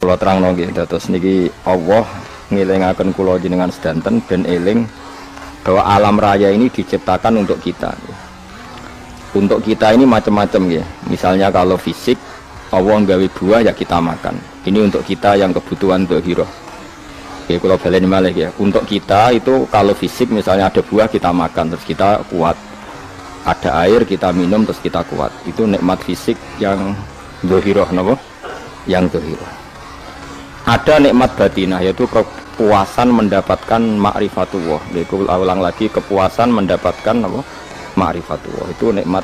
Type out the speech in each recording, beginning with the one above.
Kula terangno nggih dados niki Allah ngelingaken kula jenengan sedanten ben eling bahwa alam raya ini diciptakan untuk kita. Untuk kita ini macam-macam ya. Misalnya kalau fisik Allah nggawe buah ya kita makan. Ini untuk kita yang kebutuhan dhahirah. Oke, kalau baleni malih ya. Untuk kita itu kalau fisik misalnya ada buah kita makan terus kita kuat. Ada air kita minum terus kita kuat. Itu nikmat fisik yang dhahirah napa? Yang dhahirah. Ada nikmat batinah yaitu kepuasan mendapatkan ma'rifatullah. Yaitu ulang lagi kepuasan mendapatkan apa? Ma'rifatullah. Itu nikmat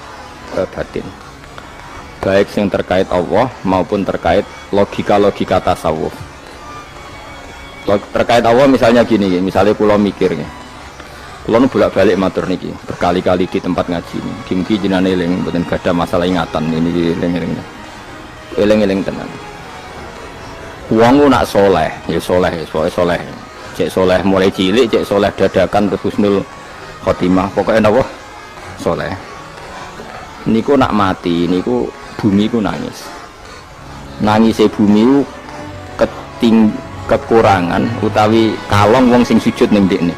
batin. Baik yang terkait Allah maupun terkait logika-logika tasawuf. Terkait Allah misalnya gini, misalnya kula mikir nih. Kula nu bolak-balik matur niki, berkali-kali di tempat ngaji nih. Gimki jenengan eling mboten gadah masalah ingatan ini eling-eling. Eling-eling tenan. Wong nak soleh, ya soleh, soleh. Cek soleh mulai cilik, cek soleh dadakan terus husnul khotimah. Pokoknya napa? Soleh. Niku nak mati, niku bumi ku nangis. Nangise bumi ku kekurangan utawi kalong wong sing sujud ning ndekne.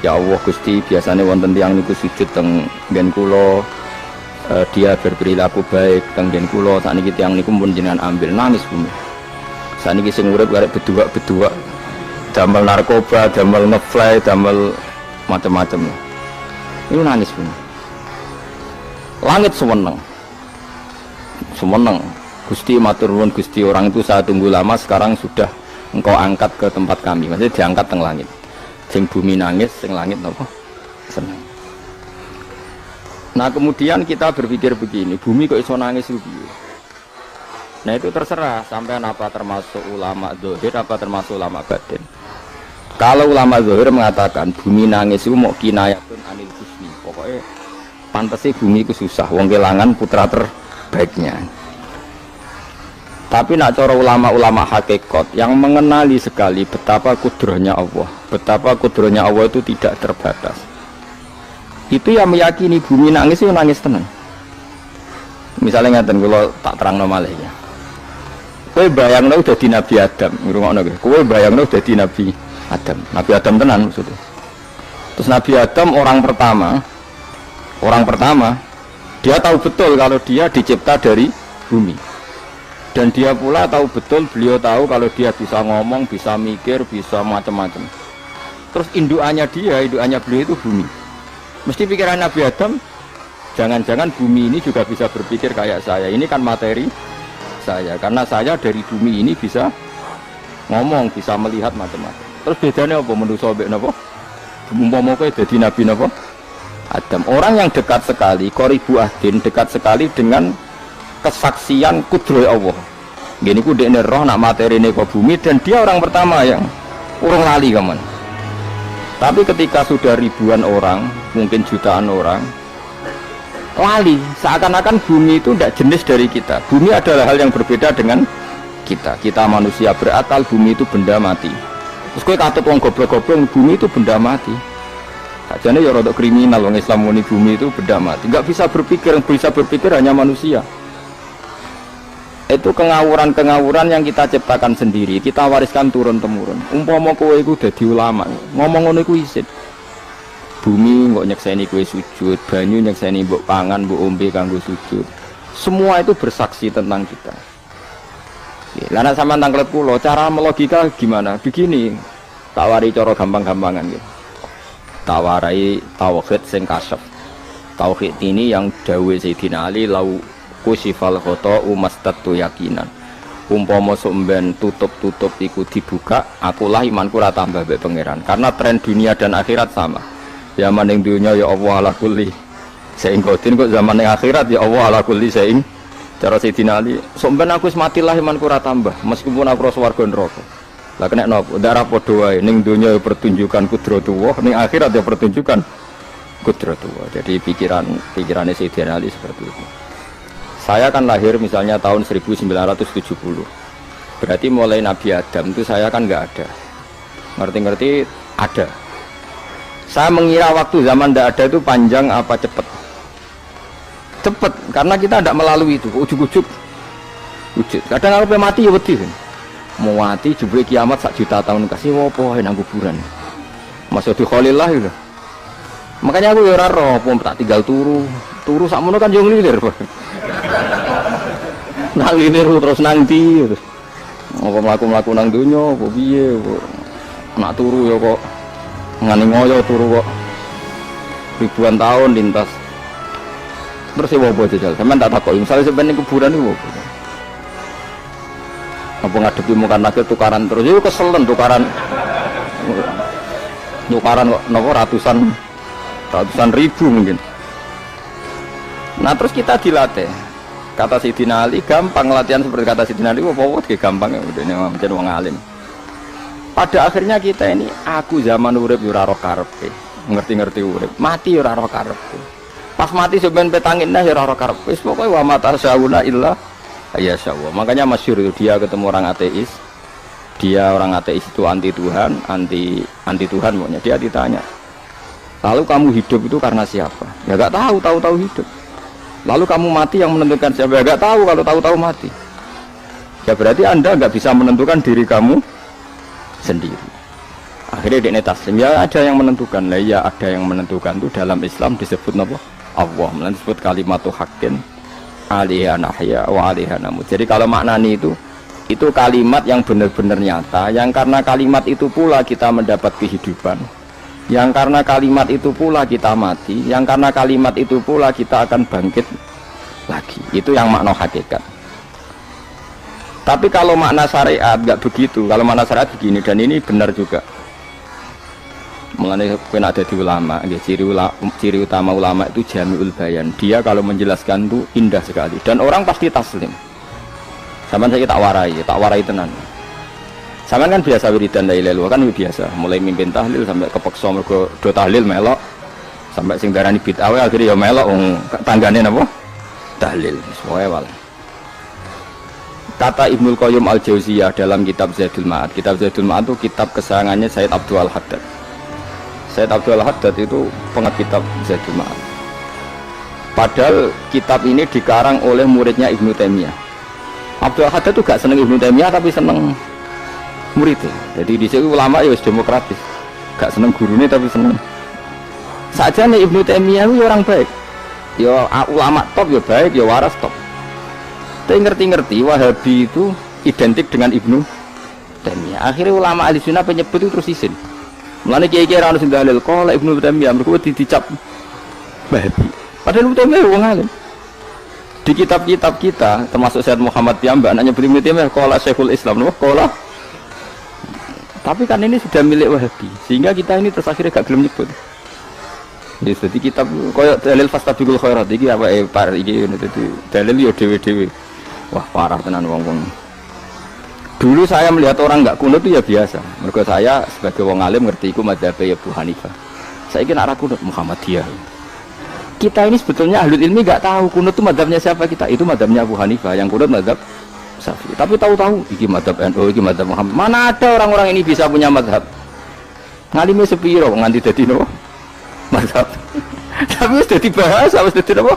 Ya Allah Gusti, biasanya wonten tiyang niku sujud teng nggen kula dia berperilaku baik teng nggen kula sakniki tiyang niku pun jenengan ambil nangis bumi. Saniki sing urip arek bedua-bedua damel narkoba, damel ngefly, damel macam-macam. Ini nangis pun. Langit seweneng. Seweneng. Gusti matur nuwun Gusti, orang itu saya tunggu lama sekarang sudah engkau angkat ke tempat kami. Maksudnya diangkat teng langit. Sing bumi nangis, sing langit napa? Seneng. Nah, kemudian kita berpikir begini, bumi kok iso nangis piye? Nah itu terserah sampean apa termasuk ulama zahir apa termasuk ulama batin. Kalau ulama zahir mengatakan bumi nangis itu mau kinayatun anil husni, pokoknya pantasnya bumi itu susah, wong kelangan putra terbaiknya. Tapi nak cara ulama-ulama hakikat yang mengenali sekali betapa kudrahnya Allah, betapa kudrahnya Allah itu tidak terbatas. Itu yang meyakini bumi nangis itu nangis tenang. Misalnya ngaten kalau tak terang malih ya. Kowe bayangno dadi Nabi Adam, ngrungokno kowe. Kowe bayangno dadi Nabi Adam. Nabi Adam tenan maksudnya. Terus Nabi Adam orang pertama, dia tahu betul kalau dia dicipta dari bumi. Dan dia pula tahu betul, beliau tahu kalau dia bisa ngomong, bisa mikir, bisa macam-macam. Terus indukannya beliau itu bumi. Mesti pikiran Nabi Adam, jangan-jangan bumi ini juga bisa berpikir kayak saya. Ini kan materi saya, karena saya dari bumi ini bisa ngomong, bisa melihat macam-macam. Terus bedanya apa manusa mbek napa? Umpama kowe dadi nabi napa? Adam. Orang yang dekat sekali, qoribu ahdin, dekat sekali dengan kesaksian kudrah Allah. Gini ku dekne roh nak materine kok bumi dan dia orang pertama yang urung lali kaman. Tapi ketika sudah ribuan orang, mungkin jutaan orang lali, seakan-akan bumi itu tidak jenis dari kita. Bumi adalah hal yang berbeda dengan kita. Kita manusia berakal, bumi itu benda mati. Terus kowe katut wong goblok-goblok, bumi itu benda mati. Sajane ya rada kriminal wong Islam muni bumi itu benda mati. Enggak bisa berpikir, yang bisa berpikir hanya manusia. Itu kengawuran-kengawuran yang kita ciptakan sendiri, kita wariskan turun-temurun. Umpama kowe iku dadi ulama, ngomong ngono iku isin. Bumi kok nyekseni kowe sujud, banyu nyekseni mbok pangan, mbok ombe kanggo sujud. Semua itu bersaksi tentang kita. Lah nek sampean tanglet kula, cara melogika gimana? Begini, tak wari cara gampang-gampangan nggih. Tak warai tauhid sing kasyaf. Tauhid ini yang dawuh Sayyidina Ali lau kusifal khota'u mastatu yakinan. Umpama somben tutup-tutup iku dibuka, akulah imanku ora tambah mbek pangeran. Karena tren dunia dan akhirat sama. Zaman yang dunia ya Allah ala kulli saing kodin, kok zaman yang akhirat ya Allah ala kulli saing. Cara Sayyidina Ali, sampeyan aku wis matilah imanku ora tambah meskipun aku ora swarga neraka. Lah kena napa? Darah padha wae ning dunia ya pertunjukan kudratullah, ning akhirat ya pertunjukan kudratullah. Jadi pikirannya Sayyidina Ali seperti itu. Saya kan lahir misalnya tahun 1970. Berarti mulai Nabi Adam itu saya kan enggak ada. Ngerti-ngerti ada. Saya mengira waktu zaman tidak ada itu panjang apa cepat? Cepat, karena kita tidak melalui itu. Ujuk-ujuk, wujud. Kadang kalau mati ya wedi. mau mati jebule kiamat 1 juta tahun kasih apa nang kuburan. Maksud Khalillah itu. Makanya aku ya ora roh, tak tinggal turu sakmono kan yo nglilir. Nang nglilir terus nang ndi terus. Apa mlaku-mlaku nang donya apa piye kok. Nak turu ya kok ngani ngoyo turu kok. Ribuan tahun lintas. Terus ya apa jajal? Sampeyan tak takoki, misale sampeyan ning kuburan iku apa? Apa ngadepi muka nakil tukaran terus itu keselen tukaran kok nopo ratusan ribu mungkin. Nah terus kita dilatih kata Sidina Ali gampang latihan seperti kata Sidina Ali apa gampang ya udah ini macam wong alim. Pada akhirnya kita ini aku zaman urip ora roh karepe ngerti-ngerti urip mati ora roh karepe pas mati sebenarnya petangin dah ora roh karepe wis pokoke wa mata sauna illa ya syawah. Makanya masyhur itu dia ketemu orang ateis. Dia orang ateis itu anti Tuhan, anti Tuhan pokoknya. Dia ditanya, lalu kamu hidup itu karena siapa? Ya gak tahu hidup. Lalu kamu mati yang menentukan siapa? Ya gak tahu kalau tahu mati. Ya berarti Anda gak bisa menentukan diri kamu sendiri. Akhirnya dia taslim. Ya ada yang menentukan. Lah ya ada yang menentukan itu dalam Islam disebut apa? Allah. Disebut kalimatu haqqin. Alaiha nahya wa alaiha namut. Jadi kalau maknani itu kalimat yang benar-benar nyata, yang karena kalimat itu pula kita mendapat kehidupan, yang karena kalimat itu pula kita mati, yang karena kalimat itu pula kita akan bangkit lagi. Itu yang makna hakikat. Tapi kalau makna syariat nggak begitu. Kalau makna syariat begini, dan ini benar juga. Mengenai kena ada di ulama, ya, ciri utama ulama itu jami'ul bayan. Dia kalau menjelaskan itu indah sekali dan orang pasti taslim. Sama saya tak warai tenan. Sama kan biasa wiridan la ilaha illallah kan biasa, mulai mimpin tahlil sampai kepeksa mergo do tahlil melok, sampai sing darani bid'ah akhirnya ya melok tanggane napa? Tahlil. Semuanya wal. Kata Ibnul Qayyim Al-Jauziyah dalam kitab Zadul Ma'ad. Kitab Zadul Ma'ad itu kitab kesayangannya Sayyid Abdul Haddad. Sayyid Abdul Haddad itu pengarang kitab Zadul Ma'ad. Padahal kitab ini dikarang oleh muridnya Ibnu Taimiyah. Abdul Haddad itu gak seneng Ibnu Taimiyah tapi seneng muridnya. Jadi di sini ulama ya demokratis. Gak seneng gurunya tapi seneng. Saja nih Ibnu Taimiyah itu orang baik. Ya ulama top ya baik, ya waras top. Tapi ngerti-ngerti Wahabi itu identik dengan Ibnu Taimiyah. Akhirnya ulama ahli sunnah penyebut itu terus isin. Mulane kiai-kiai ra ono sing dalil kok Ibnu Taimiyah mergo dicap Wahabi. Padahal Ibnu Taimiyah wong alim. Di kitab-kitab kita termasuk Syekh Muhammad Piyambak anaknya Ibnu Taimiyah qala Syekhul Islam no qala. Tapi kan ini sudah milik Wahabi sehingga kita ini terus akhirnya gak gelem nyebut. Jadi kitab koyo dalil fastabiqul khairat iki apa par iki dadi dalil yo dhewe-dhewe. Wah parah tenan wong-wong. Dulu saya melihat orang enggak kunut itu ya biasa. Mergo saya sebagai wong alim ngerti iku madzhab Abu Hanifah. Saya kira arah kunut Muhammadiyah. Kita ini sebetulnya ahlul ilmi enggak tahu kunut itu madzhabnya siapa kita. Itu madzhabnya Abu Hanifah, yang kunut madzhab Syafi'i. Tapi tahu-tahu iki madzhab NU, iki madzhab Muhammad. Mana ada orang-orang ini bisa punya madzhab? Ngalime sepiro nganti dadi no madzhab. Tapi wis dadi bahasa, wis dadi apa?